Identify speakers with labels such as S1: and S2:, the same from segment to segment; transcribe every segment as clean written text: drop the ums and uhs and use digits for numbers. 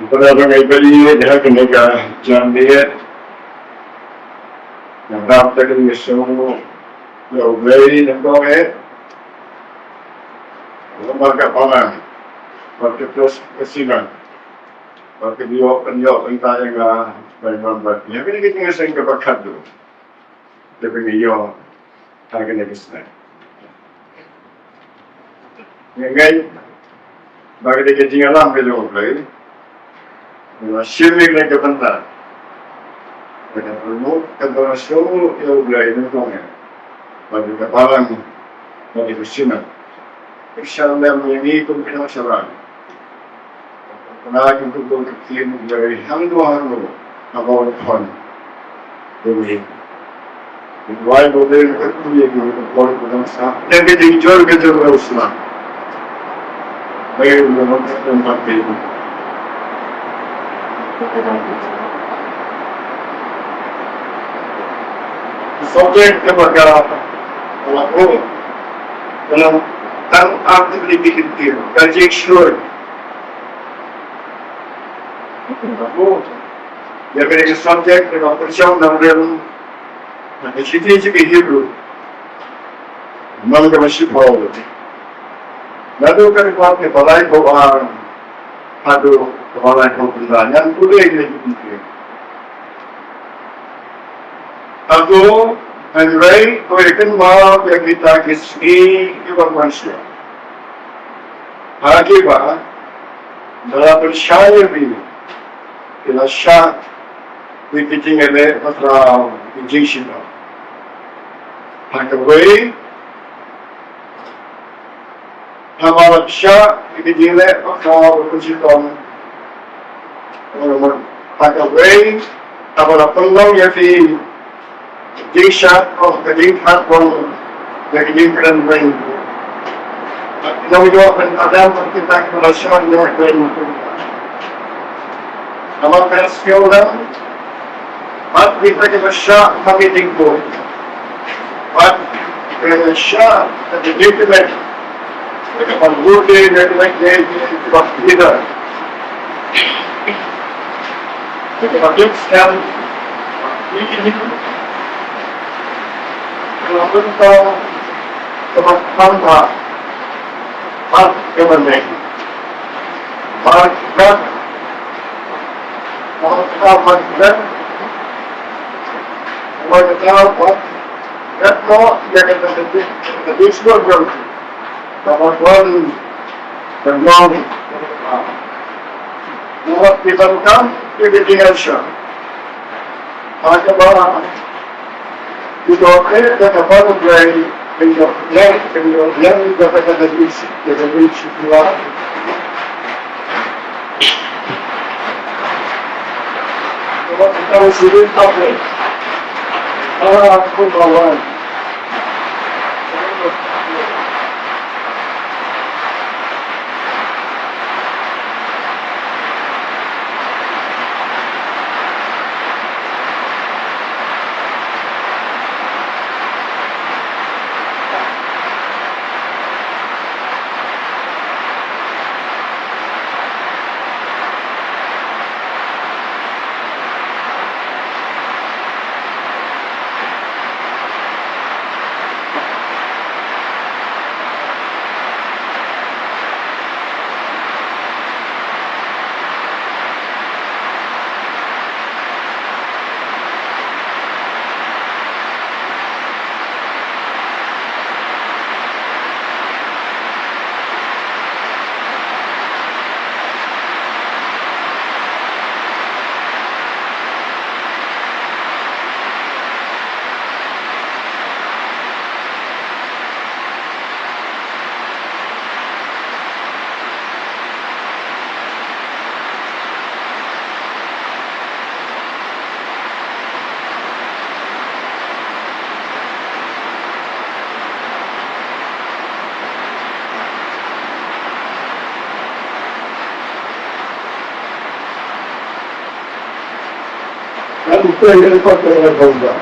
S1: Pada orang ibadi dia kena jangan dia yang dapat dengan semua Laubei dan Kowe, lembaga Balang, pada terus Synod, pada penjawab entah yang berbuat. Yang ini kita nggak sering kebakat tu, tapi dia harga negara. Yang bagi dia ketinggalan alam belum Syirik dan kepentar. Dengan penuh keberhasilan yang mulai dengan bagi Balang bagi Synod. InsyaAllah ini kumpulan masyarakat. Pengaji untuk berkini dari handu abang Tuhan. Demi Dua model kerja di kumpulan masyarakat. Dan kita jual Islam. Baik mengenai tempat ini. Sobjek kepada pelaku dalam aktivitas KJP. Aku dia beri subjek dengan persiapan dalam aktivitas hidup. Malah masih baru. Lalu kan kuat ke balai bawa adu balai bawa yang boleh dilakukan. Aku Andrei, kau ikan mau yang kita kisah ibarat manusia. Akibat dalam percaya ini, kita syak ditinggalkan atau injection. Akibat hamalat syak ditinggalkan atau pencintaan. Akibat apabila peluang yang Jingkren dari Jingkren ring. Hynñiewta ada kita keberhasilan yang ring. Nama persiapan, kita bersyak kami tinggal. Bersyak dari Jingkren. Dengan budi dari Pynter. Kita sekarang ini. Kalau kita teman-teman Pdeng, Itu dan apa dari yang dapat dari keluar. Kalau kita usulin apa? Aku bawa. Itu yang dipakai oleh bangsa.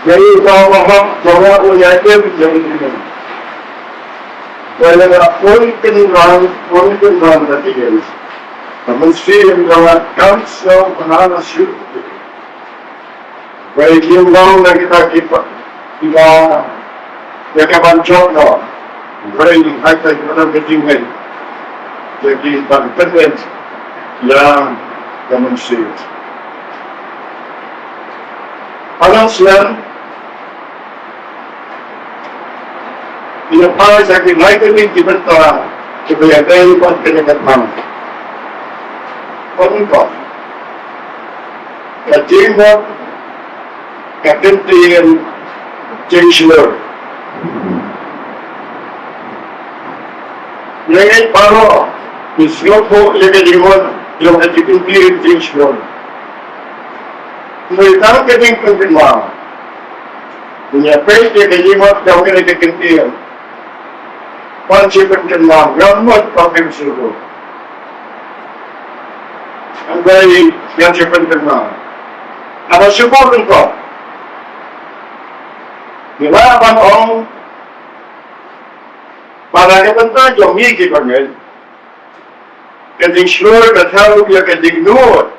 S1: Jadi bahwa ulianya menjadi ini. Kalau pun kenal tadi guys. Museum lewat Council Penanasyut. Baik yung lang na kita kabancok no. Baik kita ketinggalan. Jadi pagpendent yang museum. Alam sila, pinapay sa akin, likely dibenta kebayagay pagkinagatman. Pagkakot, katimot, katintiyan, Jingkren. Ngayon paro, mismo po ilagay yung katintiyan Jingkren. Mulitang kating pagkima, punyapay kalimot daw ka nagkatintiyan. Pansipan kanma, gamot pagkimsuko. Ang bayi, yan siya pagkima. Nakasubukan ko. Nilaban ang para kapanta yung miki pa ngayon. Kading sure na tawag yung kading nuot.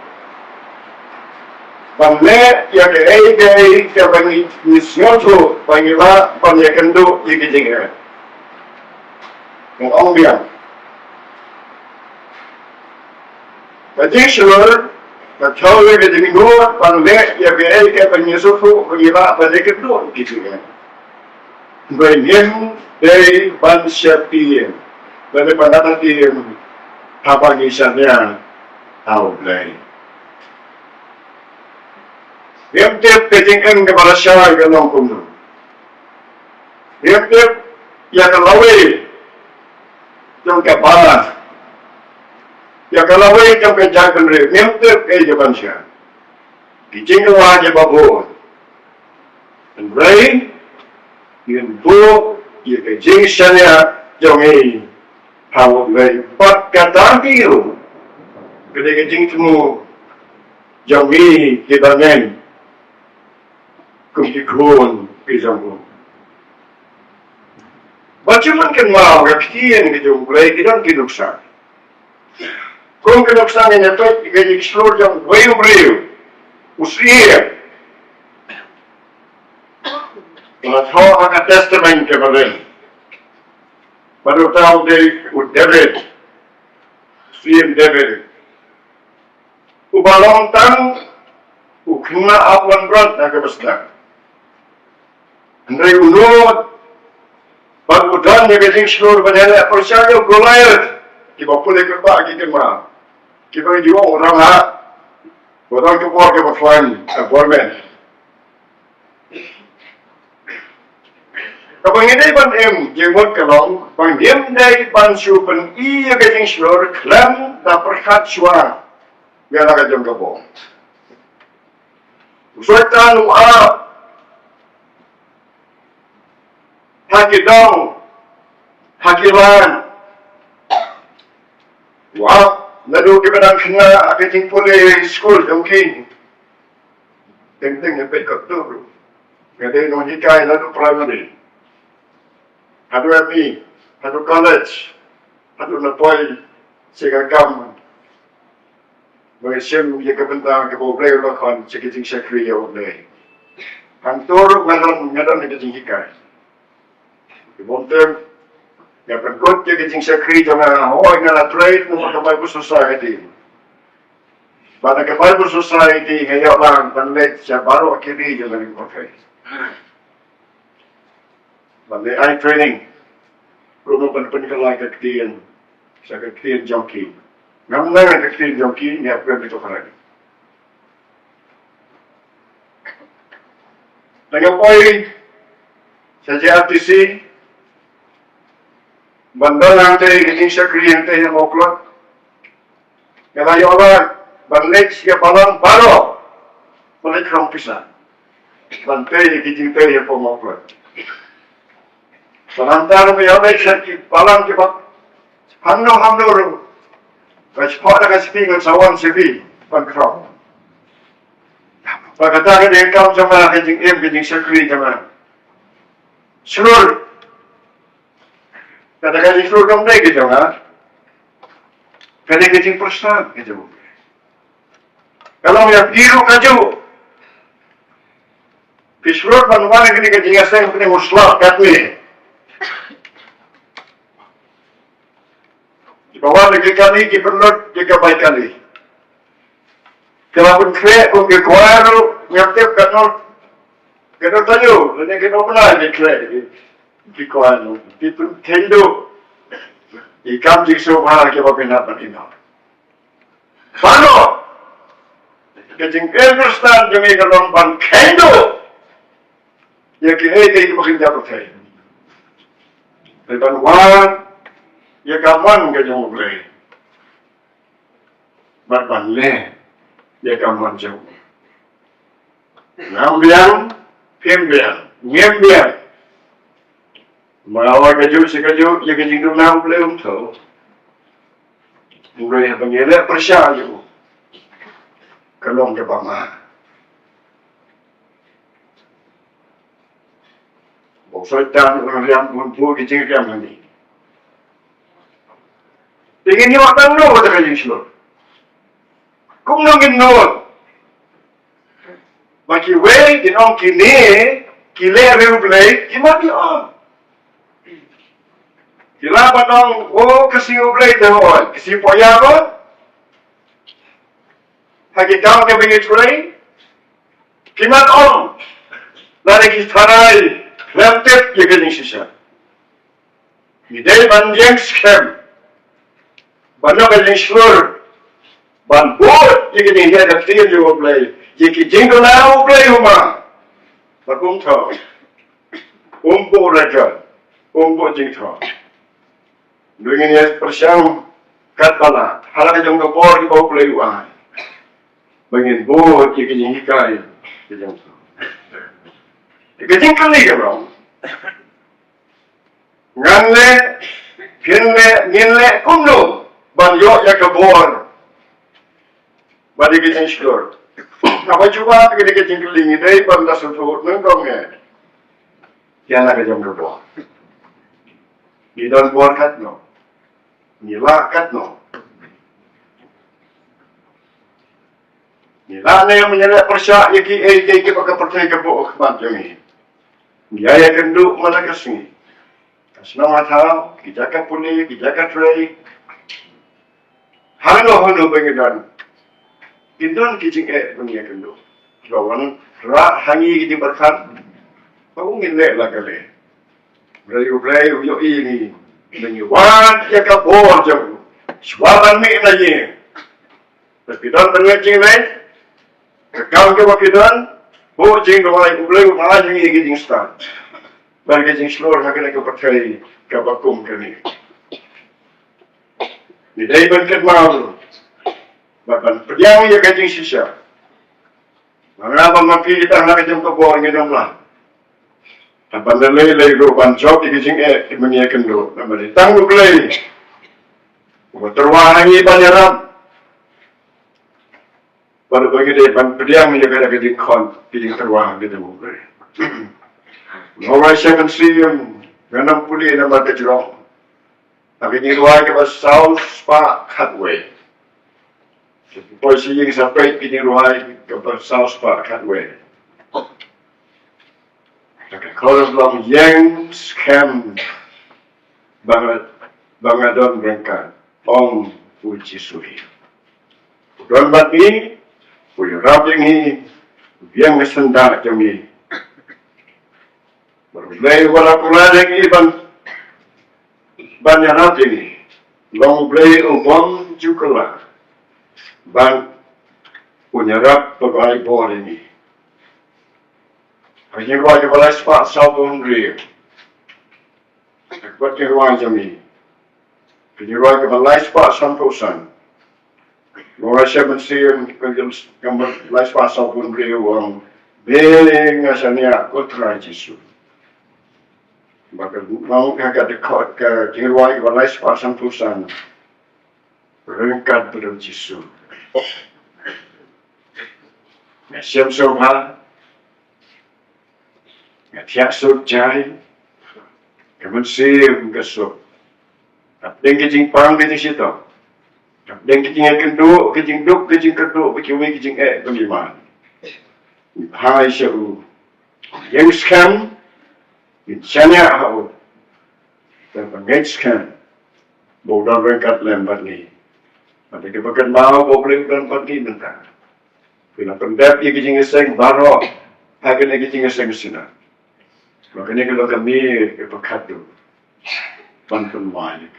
S1: Pamle yung kaigay kapag nisyoto pangiwa pamyakando yung kading ng Ongbiang. Additional, nagtawag na dininguat, pangle, yabiay ka panyasufu, pangiba, panikat doon, kitigan. Ganyan, day, bansyatiyan. Dali pa natatiyang habang isa niya, outlay. Rev.Dr. Pdeng kepada siya, ganong kuno. Rev.Dr. yang kalaway, yung kapalan. Yang kalaway yung kajagan rin, Pynter kajaban siya. Kijingkren niya babuon. And rain, yun po, yung kajingsa niya, yung hawag rin. Pagkatangkiyo, kada kajingsa mo, yung kibangan, kung ikon, isang mo. Bagaimana kan mau kapitian ke jumpai kita kinuksan. Kung kinuksan ini tu kita explore yang bayu-bayu, usia. Kalau tahu akan testament kepada, baru tahu dia David, usia David. Balang tang, kena awan berat nak besar. Andai unut. Pagbudan niya kasing slur ba niya percaya gulayat. Kiba pulih kerba kikirma. Kiba jiwa orang ha. Orang keluar ke baflan apartment. Kapag hindi ban jemot kalong, pang hindi ban supan iya kasing slur, klam na perkat suara. Gana ka dyan kapo. Usuatan uarap. Hakidong, hakilan. Wow, nadugi ba ng kina aking puli school, okay. Ting-ting, ipit ko to. Kaya nung hikay, nado primary. Hado ME, hado college, hado natoy, sigagam. Mga siyem, yung kabantang kapoblay o lakon, sikiting sekriya o day. Ang turo ngayon nagiging hikay. Pynter, yang berikut dia kecing sekri jangan orang yang trade dengan Bible Society. Pada Bible Society kayak orang peneliti siapa baru akhirnya jalan pakai. Bandai I training, rumah penkelai kektian, saya kektian joki. Namanya kektian joki ni apa yang itu kerana. Dengan poin saja artisi. Bandalang tayo kajing sa kliyente ng oklot. Kaya yolan, banlik siya balang baro. Balik kang pisa. Bantay kajing tayo po oklot. Samantara mo yolan siya balang kibat. Hamno. Kasi po na kasipingan sa 1CV. Pagkraw. Pagkataka na yung kaum sa mga kajing sa kliyente mga. Sure. Katakan itu kamu naik gitu kan? Kaya kajing perasaan kajing. Kalau yang biru kaju, Pishroot manual yang kajing asal yang kena muslah katmi. Di bawah lagi kali, di perlut, di kabai kali. Kalau pun kaya, pun kekuaru, nyatip kanol tayo, ini kena pernah di kaya, di kuaru, di tendo. Ikam jikso mahal ke papinapan ino. Paano? Kajing Everstan yung ikalomban kendo. Yaki kay makinda ko tayo. Ibanwan, yakaman kajing ublay. Barbanle, yakaman jauh. Ngambiang, pimbiang, ngembiang. Mengawal kaju si kaju, ya kajing dunam belum tahu. Mulai pengelak persyayu. Kelong ke bama. Boksoitan orang yang mampu kajing kiam ni. Ingin ni waktu no kata kajing selur. Kung nongin no. Bagi way dinong kile reu play, kimati on. Kila panong, kasi ublay dahon, kasi poyaro, hagitaw ka bingit kulay, kimat on, larigi taray, Rev.Dr. Yagaling siya. Hiday banjeng skem, bano galing slur, banbot, yagaling head at tail yung ublay, yaki Jingkren na ublay huma, pagkumtaw, umbo rajan, umbo Jingkren. Dengan ia persiang kat Balang, halak jong kapor di bawah pelayuan. Bangin bot di kejing hikai, kejing tu. Kejing kali ke bro? Nganle, pinle, nginle, kumno, banyo ya kapor. Badi kejing slur. Apa cuba kejing kali ni day banda sutut nengkongnya. Tiada kejing kapor. Di dalam bor kat no. Nila kat no. Nila na yung menyala persya yaki pagkapertay ka po akmat yung i. Niyaya kendu malakas ni. Kasna matao, kita ka puli, kita ka tray. Hano bengidan. Kindon kijing bengiya kendu. Lawan ra hangi kijing berkat. Pagungin le lagale. Brayo yo ini. Menyuat ya kapor jauh, suaran ni lagi. Tapi dan pengajian lain, kekal ke wakilan, jing doai ublay umaha jing iging star. Bagi jing seluruh hakina ke percaya ke bakum kini. Ni day banket mau, bapan Pdeng ya kajing sisa. Mengapa mampir kita nak jam kapor ngidam lah. Apa nilai rupan job di kejing mengiakan do, nama ditang ublay. Terwahangi banyaram. Baru bagi dia Pdeng menjaga kejing kon, kejing terwahang di dalam ublay. Orang siapa sih ganam puli nama kejrong. Tapi ni ruang ke South Park Cutway. Polisi yang sampai kini ruang ke South Park Cutway. Kalau belum yang scam bangadon mereka om uji suri. Don bati, puyo rabing hi, yang kesendak jami. Berulai wala kuladeng iban banyak rabing, long play umum juga ban punya rab pegawai bor ini. Hanya ruang yang balai sepak sabun ria. Buat ke ruang jami. Hanya ruang yang balai sepak sampusan. Orang siapa mesti yang balai sepak sabun ria orang beling asalnya kontra Yesus. Maka mau agak dekat ke ruang yang balai sepak sampusan. Rengkat pada Yesus. Siap sobat. Tiap Sobjek, kemudian kesuk. Pdeng kejing pang di situ. Dan kejing kenduk, kejing duk, kejing keduk, kejing kejing bagaimana? Hai syau. Jingkren, Insyanya hau. Dan pengeckan. Bodoh berangkat lembat ni. Pada kebakan mau boleh berangkat ni mentah. Bila pendap ia kejing eseng baru. Akan kejing eseng sina. Makanya kalau kami kebakat tu. Pantun main.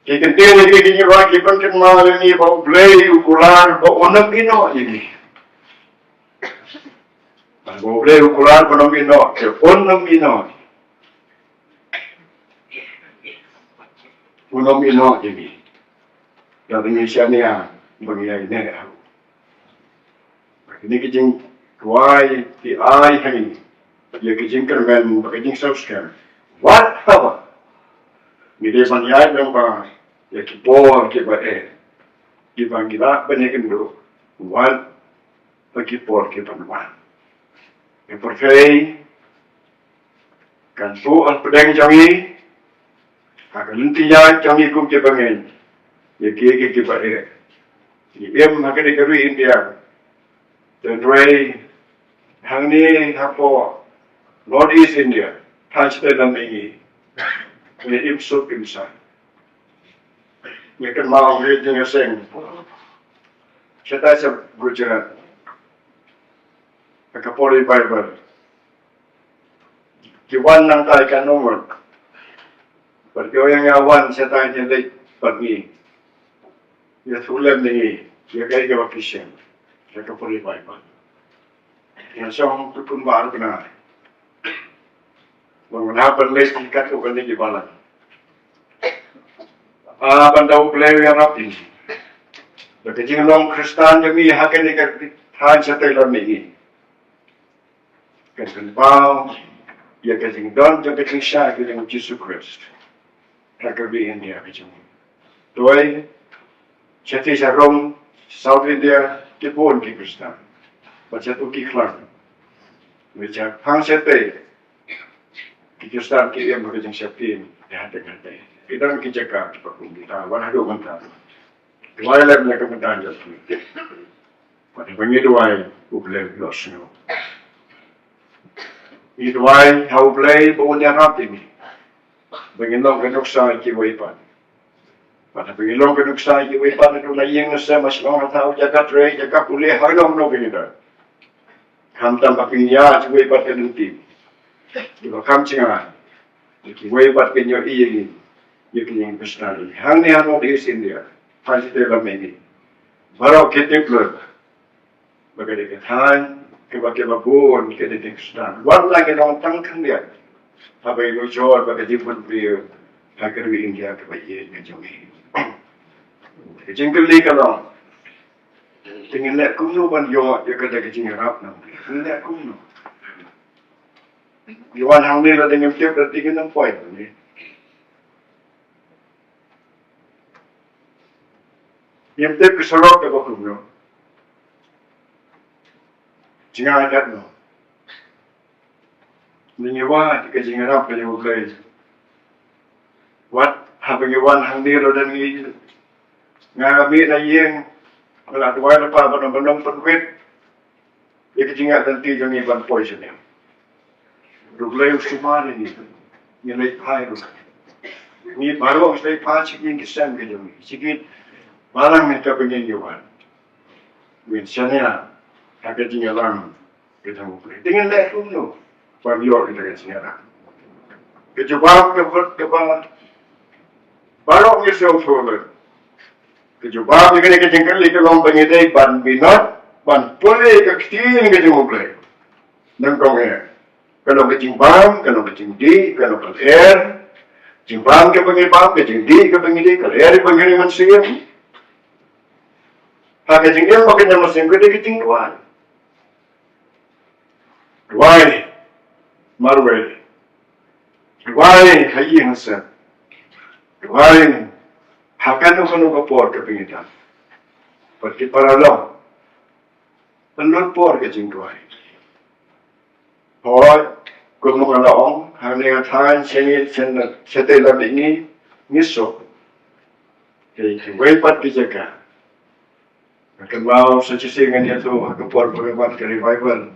S1: Kikentin lagi kini bagi pangkat mahal ini bawa play ukuran bawa onam ino ini. Bawa play ukuran onam ino, onam ino. Onam ino ini. Dan Indonesia ni bagi ini. Ini kijing kuai di ai hari. Ia kijing kermen, kijing Sobjek. What apa? Mide sanyai memang. Ya kipor kiba kibang kita penyekendo wan pakipor kiban wan porfei kan tu al Pdeng jangi akan intinya jangi kum kibangen ya kiba em akan dikerui India dan Ray hangni hapo North East India touch dalam ini ini imsuk imsan Mereka mau reading sing. Saya baca Kapolri Bible. Kiwan nang tay ka nomor. Perkara yang awan saya tanya lagi pagi. Ya sulam ni, ya kaya ka official. Sa Kapolri Bible. Yang siyang tukun baru benar. Menggunakan les ikat ko kanil di Balang. Bandau play yang rapi. Bagi jinglong Kristen yang ia hakan ikat han setelah ni. Kan bau, ia kajing don, ia kajing syah kajing Yesus Kristus. Hakan di India kajing. Doi, ceti sarong South India kipon ki Kristen. Baca tu ki klan. Baca hang sete. Ki Kristen ki yang kajing syapin dah ada. Kita nak jaga seperti kita, walau mentah. Dua lem nak mentah jatuh. Pada bengi dua, boleh losnya. Ini dua, hau boleh boleh rapi ni. Bengi long kenok sai kiwaipan. Pada bengi long kenok sai kiwaipan itu lagi yang nasi masih orang tahu jaga tray, jaga kuliah, hari long no bengi dah. Kam tambah kinya kiwaipan kenenti. Jika kam cengar, kiwaipan kenyo ini. Yang Kristen. Hang ni hang di India. Pasti dalam ini. Baru kita keluar. Bagi kita kebagi babon kita di Kristen. Wan lagi orang tangkan dia. Apa yang jual bagi jemput beliau. Agar di India kebagi kejauhi. Jingkren kalau tinggal lek kuno ban yo dia kata kejing Arab nam. Lek kuno. Yuan hang ni lah dengan tiap dan tinggal nampai ni. Yang tep kesorok ke bakum no. Jangan adat no. Hynñiewta di kajing Arab ke yang boleh. Wat habang iwan hang nilo dan ngi ngami na yang wala tuwa na pa banong penwit. Ya kajing dan ti jang iban poison ya. Ruglay usumari ni. Nilai pai ru. Ni baru usai pa cikin kisam ke jang. Sikit Balang mereka pengingiwan. Misalnya, agak tinggalan kita mulai. Dengan lek dulu, pamyor kita kesinyaran. Kejubah kebal, baru misal solar. Kejubah kita Jingkren lagi long pengidai ban binat, ban pulih kektin kita mulai. Nangkongnya, kalau kejimbang, kalau kejindi, kalau keler, jimbang ke pengibang, kejindi ke pengidai, keler pengidai manusia. Haka jingkren makanya masing gede kecing dua ni, marwel, dua ni hayi hansa, dua ni hakan tu kanu kapor kepingitan, pergi paralong, penlut por kecing dua ni, Hoi, kung mga laong, hanggang tahan sengit setelah ini, ngisok, kay waypat dijaga. Kalau secisingan itu kepol pengamat ke revival.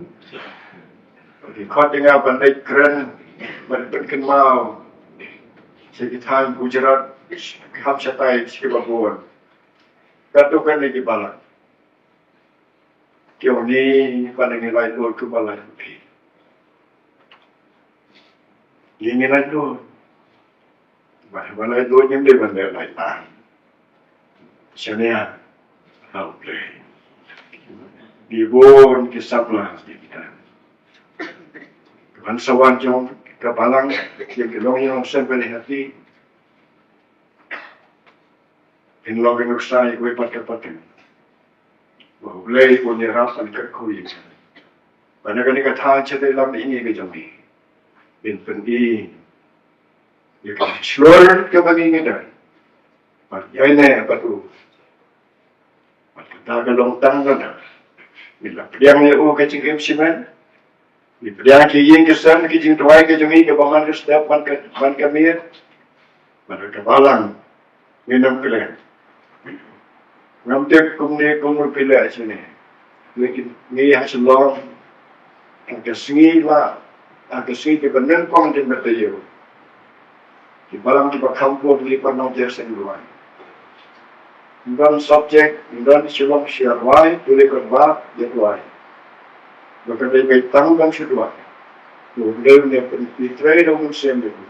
S1: Bagi kau dengar bandai keren, bandai mau. Sekitar Gujarat, ham catai sekibabuan. Katukan lagi Balang. Kau ni pandai nilai dua ke Balang. Ini nilai dua. Balai dua yang dia bandai nilai tak. Sebenarnya. Outplay. Dibon kisaplah kita. Bangsawan yang kebalang yang kelong yang sampai hati. Inlog yang usai gue pakai. Boleh punya rapat kerkui. Pada kali kata cerita dalam ini kejami. Bin pendi. Ya kan seluruh kebagi kita. Ya ini apa tu? Kata long tangga, bila Pdeng ni kecing simen, bila Pdeng kiying kesan kecing tuai kejungi ke baman ke setiap man kemir, mana ke Balang, minum kelen. Ngamtek kumur pilih sini, lekin ni hasil long, angka sengi ke benar kong di bertayu. Di Balang di kampung di Pernong Jasa Luan. Dan Sobjek, dan silong siarwai, tulis kerba, jatuai. Maka dia bertang dan siarwai. Kemudian dia penitrai dan musim itu.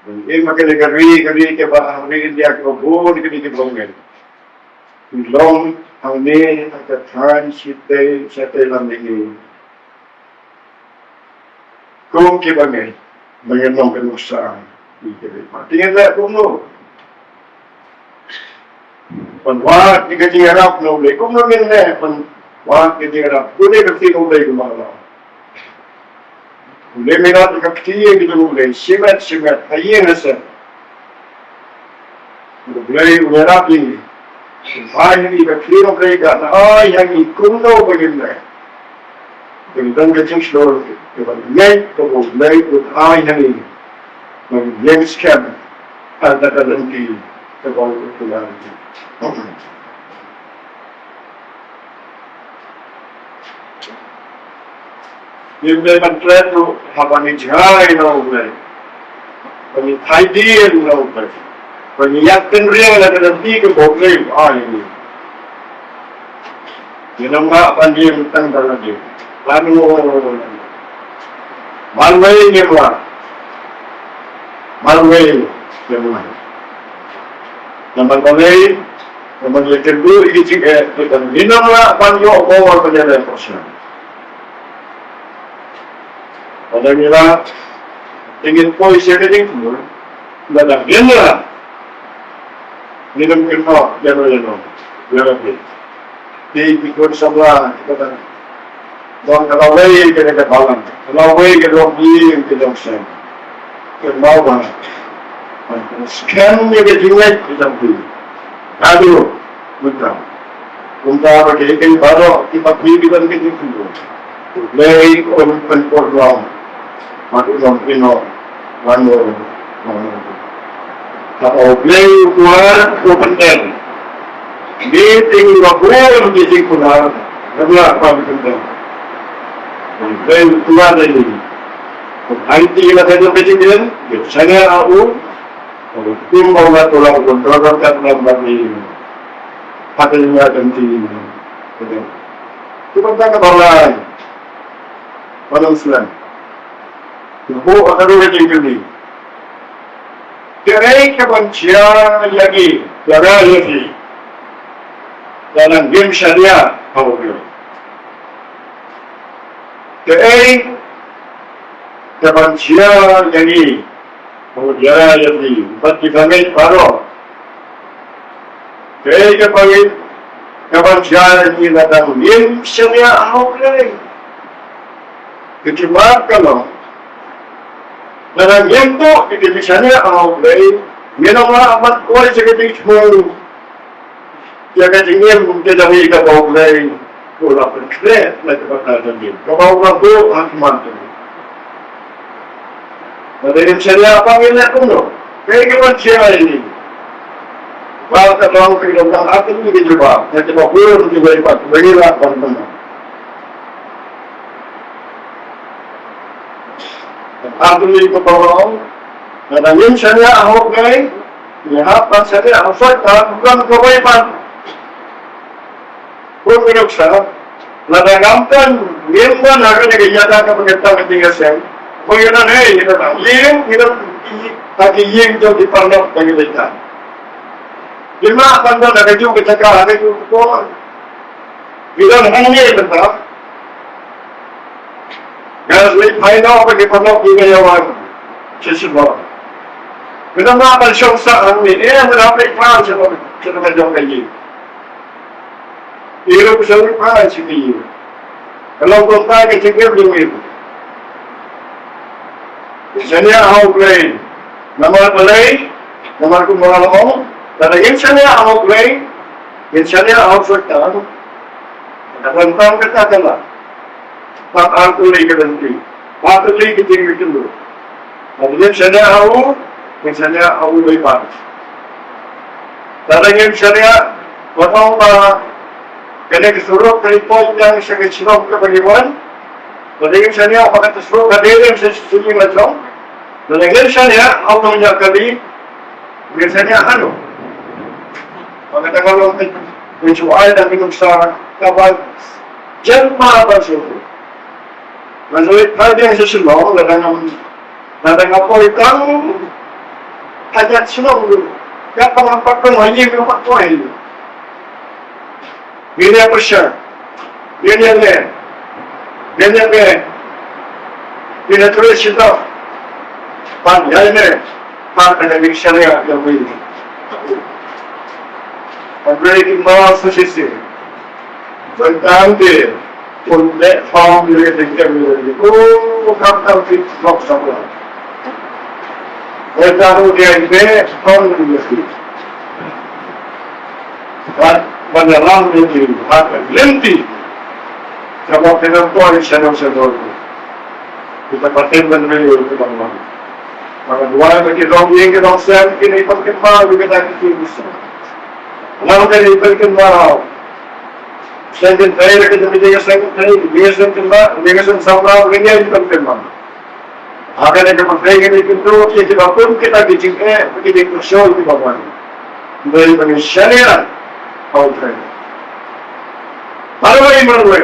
S1: Dan ini maka dia kari ke bahari dia ke bawah, dia ke bawah. Long, hal ini akan tahan sitai lam ini. Kau ke bawah, mengenang kenusan. Tinggal tak kuno. Penwat di kecing Arab no boleh. Kau mungkin ni penwat kecing Arab. Boleh kerti no boleh kemana? Boleh minat kerti kita boleh. Simet. Ayah nasa. Boleh Arab ini. Ayah ini kerti no boleh kan? Yang ikut no boleh. Tentang kecing seluruh. Kemudian boleh ayah ini. Yang sekian ada nanti terbawa keluar. Yung may pantreto, habang ijay na ubay. Pag-itaydiyan na ubay. Pag-iyakin rin na kananti ka boglay, ay. Yun ang mga pandiyang tanggal na din. Paano, malway niya ba? Malway niya ba? Naman malway, naman yakin ikicik ikan minum lah panjok bawah penjara persen. Pada nila ingin polis yang ini pun, dalam dia lah minum kena jano berapa? Di pikir sebelah kita dan kalau lagi kita Balang, kalau lagi kita beli kita sen, kenapa? Sekian ni kejual kita beli. Aduh, betul. Untuk kita baru kita beli kita dulu. Lagi orang penporong, macam orang Pynter, orang. Kalau beli keluar Pynter, di tinggal keluar di Jingkren, nampak apa Pynter. Beli keluar dari ini. Hari kita ada Pdeng, saya aku. Tim mau tolong kontrol kan bagi hatinya ganti. Kita tak Balang, Balang Islam. Ibu akan ada Jingkren. Cerai kebencian lagi, darah lagi. Dalam game syariah, apa? Cerai kebencian lagi. Kemudian jadi 4 menit baru. Kaya kapag kabansyan nila ng lim siya niya ako rin. Ketimbang ka no. Narangyan po, kitibig siya niya ako rin. Yan ang mga amat ko ay sa kitibig mo. Kaya katingin kung tinawin ka ako rin. Wala pa kre, nagpapatasan din. Kabaw ko ang kumantin. Madalim siya niya, Panginoon ko no. Kaya naman siya ini. Bakit ang pinag ng ating hindi diba? At mapuro diba ipat, mahirap ang naman. At atuloy ko pa rin, nadangin siya niya ang hukay, nihapan siya niya ang sorta, hanggang kawa'ipan. Kung pinagsa, nadagampan, ngayon ba na nagayada ka pagkatang katingasin, kung yun na yun, Tagiying daw di parang pagkalitan. Di maakan daw nakajong kitaka, nakajong ko. Bilang hangin ba? Kaya may na ako pagkipanok di ngayawan. Sisibaw. Bilang maakan siyang sa hangin, malapit pa siya nakajong kaying. Hirap siya pa si kaying. Kalau kung tayo kachigil lumit. Siya niya ako play. Namar balay, namar kung mga lamang, talagin siya niya ang play, yun siya niya ang sortan, nakantang katatala, pag-atuloy ka nanti, patuloy ka tingin kendo. Talagin siya niya ang yun siya niya ang ulay pa. Talagin siya niya, watang pa, kanagsurok, kalipot niya siya kasinok kapaliwan, talagin siya niya, pagkatasuro, kadirin sa suling ladlong, Nalagyan siya niya, ako niya kali, nalagyan siya niya, ano? Pagkatagalong ritual na minum sa kapag dyan mapansin ko. Masulit pa din sa sulong, nadang po itang kanyat sulong, kapag ang pagkamuhalim yung pagkamuhalim. Ganyan po siya. Ganyan eh. Ganyan eh. Pinatuloy siya daw. Pag-yalme, pag-naging siya niya gawin. Pag-breaking mga sa sisi. Pag-tante, kundi, pang-relating kami. Kapag fit-flok sa mga. Pag-taro diyan, pang-relating. Pag-malarang nito, pag-linti. Sa mga pinagpuan siya ng Synod. Itapatin man rin yung ibang mga duwa na kinong kinong sen, kinipagkipag, kita kikibusa. Alam ka kinipagkin mo, sendin tayo na kitamidigas na tayo, bigasan kinba, bigasan sa mga ganyan kinipagkin mo. Akan na kapag-tayo kinipinto, kinipagkun kita, kinipagkosyo, kinipagkun. Dahil pangin siya niya, okay. Para ba yung manuwe?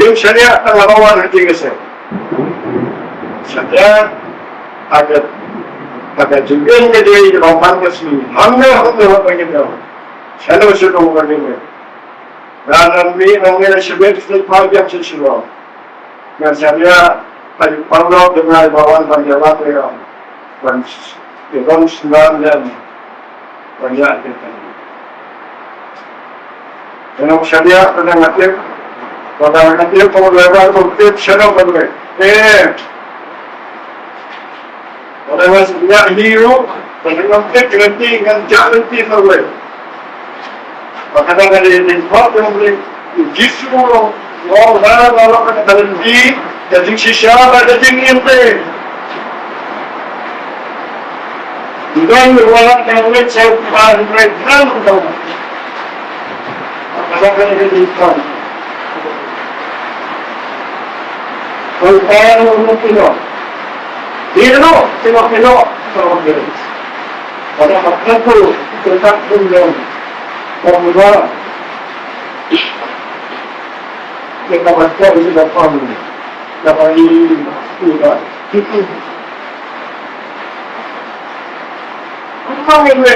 S1: Yung siya niya, nangabawan ng tigasan. Saya agak jengkel ke dia roman ke sini. Hangga apa yang dia? Saya sudah mengatakan. Dan kami sebab setiap yang sesuatu. Dan saya perlu dengan bawaan panjang yang dengan dan banyak kita. Dan saya pernah ngatir. Pada ngatir kalau lewat konflik saya pernah. Orang masih hero, orang fit ganti dengan jalan tiada. Maka ada yang dibuat yang boleh justru orang kata di jadi sisa ada Jingkren. Dan orang yang boleh cepat mereka tahu. Maka ada yang dibuat. Kalau mungkin Hino, tengok sama dia. Pada masa itu tetap dengan formula. Kita baca ini dapat sudah. Apa ini?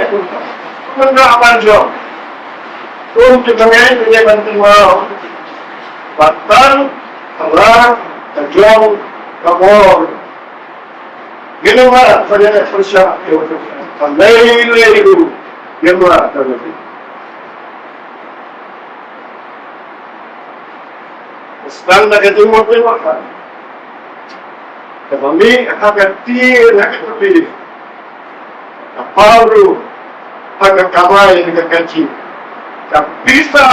S1: Enggak panjang. Untuk dengan dia bantu mau. Batang, Allah, terjauh, kabur. Ginawa sa niya sa siya, ang layo-layo, ginawa talaga. Basta nagatumot yung maka. Kami kakatir na katabi. Kaparo, pagkakamay na kakachi. Kapisa,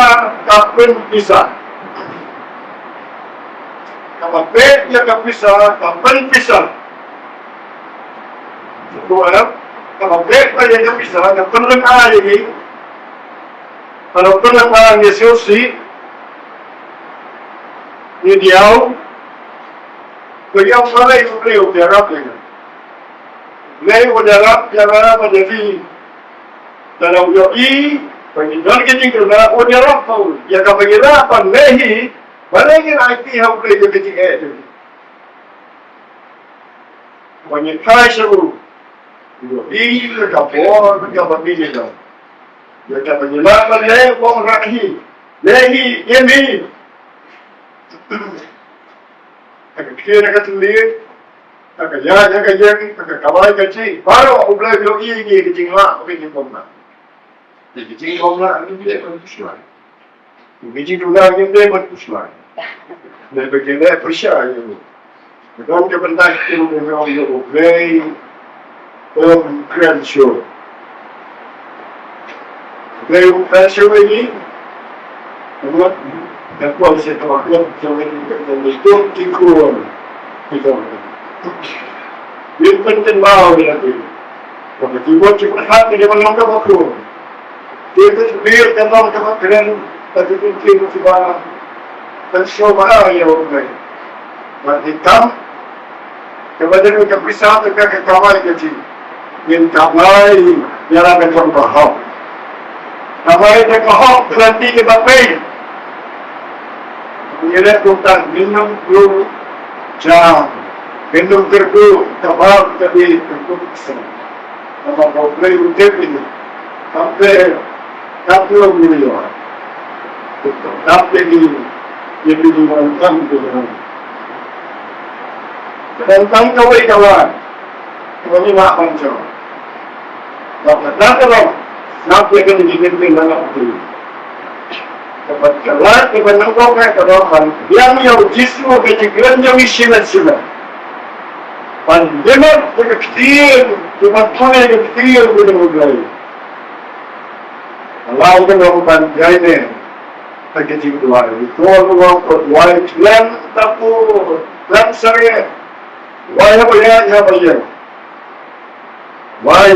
S1: kapin-pisa. Kapapit niya kapisa, kapin-pisa. Tualam, kapag pa yan yung isa, nagtanong ay, kalau lang Yesus ni diaw, bagaimana sana itu beliau tiarap dengan beliau tiarap tiara menjadi dalam yoi penginjal Jingkren o tiarap tahu ya kapagirapan lehi balangin IT hau beliau jadi itu pengintai seru yoi kapor kapagini dah ya kapagirapan lehi wong rahi lehi ini kira katulir, kaya kawai kecil, baru aku belajar biologi ni kecil lah, kecil komna. Kecil komna ni dia berpuslai. Kecil tu lah ni dia berpuslai. Dia begini persia je. Betul ke benda itu memang dia play, keren show. Play show ini, apa? Depois você toma conta também do que cor. Então, ele tem mal aqui. Porque se você passar, ele vai não acabar com. Se você subir, ele não acabar querendo, mas ele tem que se vai pensar mal e eu bem. Mas então, eu vou ter que pensar que é trabalho que tinha. Ele trabalha e ela vai trabalhar. Trabalha de carro, plantinha de papel. Ia tentang minum dulu jam, minum terku, tabak tadi terku besar. Apa kau beli untuk ini? Sampai miliar. Sampai ini dimakan dengan. Tentang kawan, kami nak macam. Dapat nak sampai kena Jingkren dalam itu. Dapat kelar, dapat nangkong kerohan. Yang justru Jingkren yang isinan. Pandemik kecil, cuma pakai kecil boleh mulai. Kalau kita melakukan ini, kecil dua. Itu orang berbuat plan tapu, plan saya. Why apa ya? Why?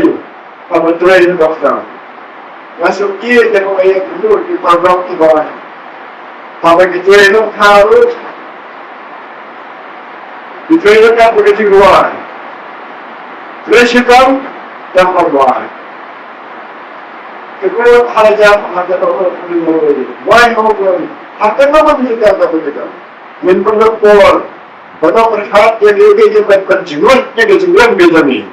S1: Apa train Dr. Masuk dia dengan ayat dulu di program kita. Sampai kita itu harus itu kan begitu luar. Terus kita yang berbuat. Kita harus ada orang yang why orang akan apa kita begitu. Menurut Paul, pada perkara yang dia berpenjungan, dia berjungan bezami.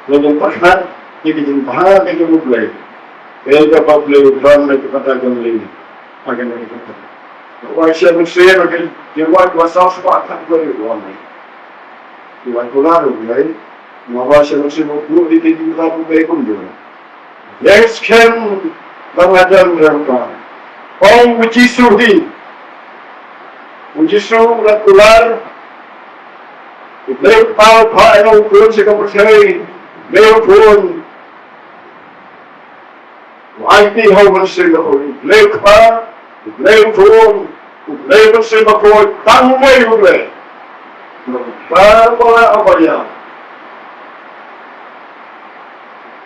S1: Yang perkara yang dijumpa dengan mulai. Ele public run like katakan ini akan ini. Why saya mesti akan dia was also akan berjuang. Dia keluar lagi, mawar saya mesti buat di kita pun juga. Yes, kan bangadan mereka. Uji suhi keluar. Beliau tahu apa yang pun saya percaya. Beliau pun IT hau bersih berkori, lekpa, lekpun, bersih berkori, tanggai boleh. Berapa apa ya?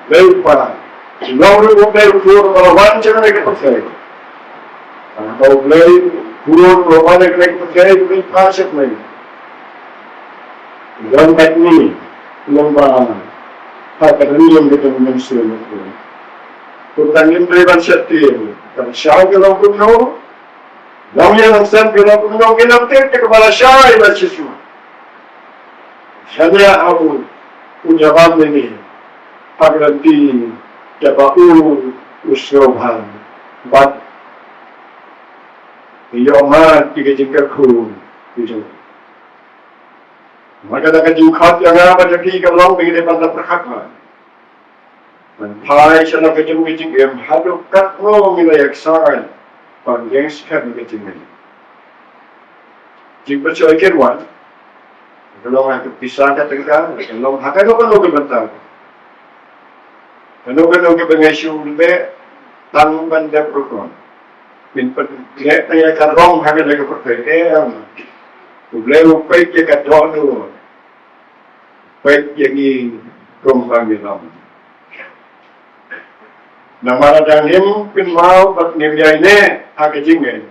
S1: Lekpa, lalu lekpun kalau wajar mereka percaya. Kalau lekpun kalau mereka percaya itu pasif lagi. Dan ini lomba akan yang kita mensusun. Tentang imprevan setir, dan siapa yang punya, yang sen yang punya kita kepala syai lah Yesus. Saya aku punya bab ini, agar di dapat usahawan, bat, yomat tiga Jingkren itu. Maka dah Jingkren yang apa jadi kalau begini pada perhatian. Menpai sana kecil hadap kat milayak saran panjang sekali kecil ini. Jika percaya kerwan, kalau orang pisah katakan, kalau hakkan kalau kebentar, kalau kebengasu lebih tangban dan program, minpat lihat tanya karong hakkan lagi percaya, boleh upay ke kadon, upay yang kumpang bilang. Namaradang him pinmau bat nimyay ne aga Jingkren.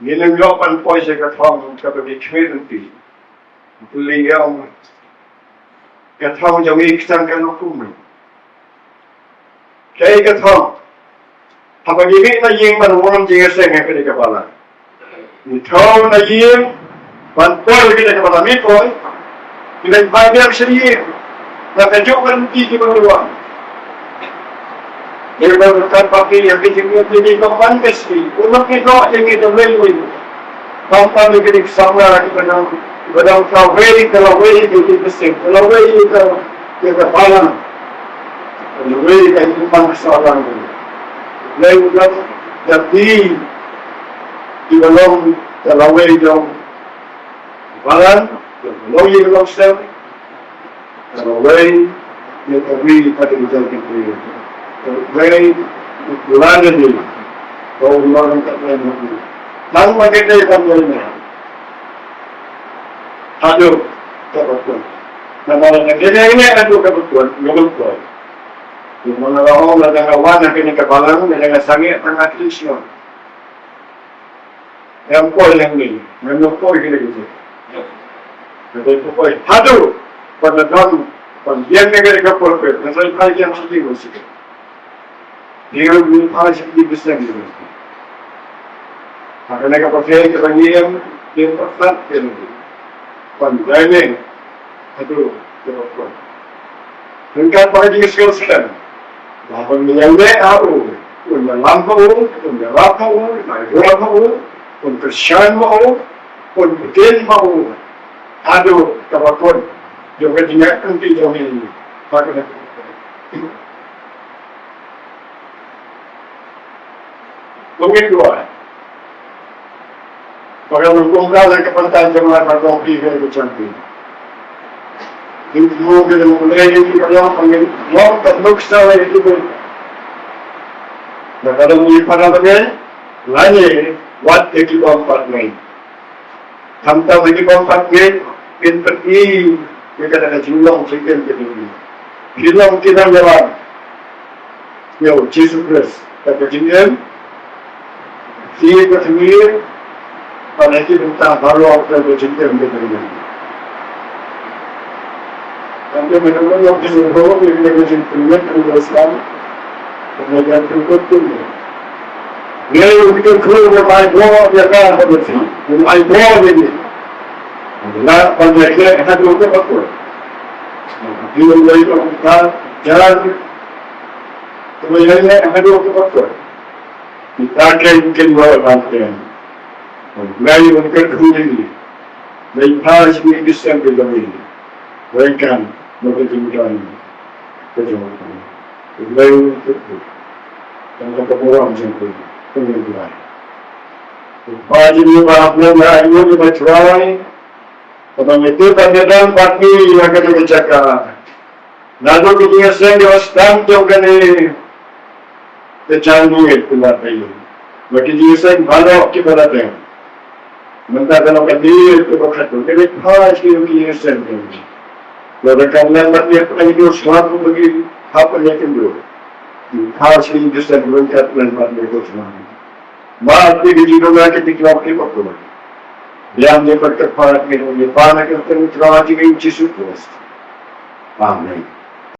S1: Nilang yopan po siya katong kapag ikmerinti. Puliyaw katong yung ikisang kanukumin. Kaya katong kapag ibig na yung manuwang Jingkren nga pinagkabalan. Ikaw na yung panpol pinagkabalan ito, pinagbayang siya yung nakajokan hindi manuwang. Dia berkata pakai yang kecil ini kapan pasti. Umat kita yang itu lelui. Kapan kita sama lagi pada kawai kalau itu pasti. Kalau itu kita Balang. Kalau itu bangsa orang. Lalu jadi di Balang kalau itu Balang, kalau itu bangsa. Kalau itu kami pada kita. Very gladly, oh Lord, lalu maganda yung pamilya niya. Hado, kapatid. Namalang ganyan ado kapatid, gabagpod. Yung mga lahong nadangawan na pinagkabalang, nadangasangit ang atlisyon. Yan po lang din. Ngayon po yung ginagin. Ngayon po po. Hado, pag nadam, pag yan na ganagapulpit, nasa'y kaya sa tingin sige. Dia harus dibesar gitu. Karena kapasitas kebanyakan dia tepat kan. Pandainya itu terus. Dengan pada sekarang, bahwa menyalai aku, menyelampau, menyelapau, menyelapau, mempersian mau, membikin mau, aduh kapakon, juga tidak nanti jauh ini. Karena mungkin dua. Kalau mengkumpul ke pantai jemaat atau pihak itu cantik. Ini mungkin mulai ini kalau panggil long terluk salah itu pun. Dan kalau mulai panasnya, lainnya wat ekipompat main. Sampai ekipompat main, Pynter ini mereka ada jumlah sekian jadi. Jumlah kita jalan. Yo, Jesus Christ. Kata Jingkren. Siya katamir, panaki bintang baru ako na Jingkren betul. Kami menemukan yang disurut dengan Jingkren dengan Islam, kemudian berikut ini. Dia mungkin keluar dari bawah dia kan bersih, dari bawah ini. Adalah panjangnya ada dua faktor. Dia mulai melakukan jalan, kemudian ada dua faktor. Kita mungkin bawa bantuan. Ngayon mungkin huli. May harus diisang bilangin. Mereka magtitingkan. Kejutan. Ngayon itu. Tentang kemuruan jengkol. Pengeluaran. Bagi ni bahagia ngayon ni macam Kapag itu tanda-tanda pati yang kena bercakap. Lalu kita sendiri wastam tu kena tercanggih keluar dari. Bagi dia sendiri balok kita datang. Mentah kalau kadir tu berkata, kita harus kita sendiri. Kalau kamu nak dia pernah hidup selalu bagi apa yang kedua. Harus kita sendiri berkat dan mati bersama. Mati di dunia kita kita berkuat. Yang dia berkepada kita, dia panas kita terus terang dengan Yesus Kristus. Amin.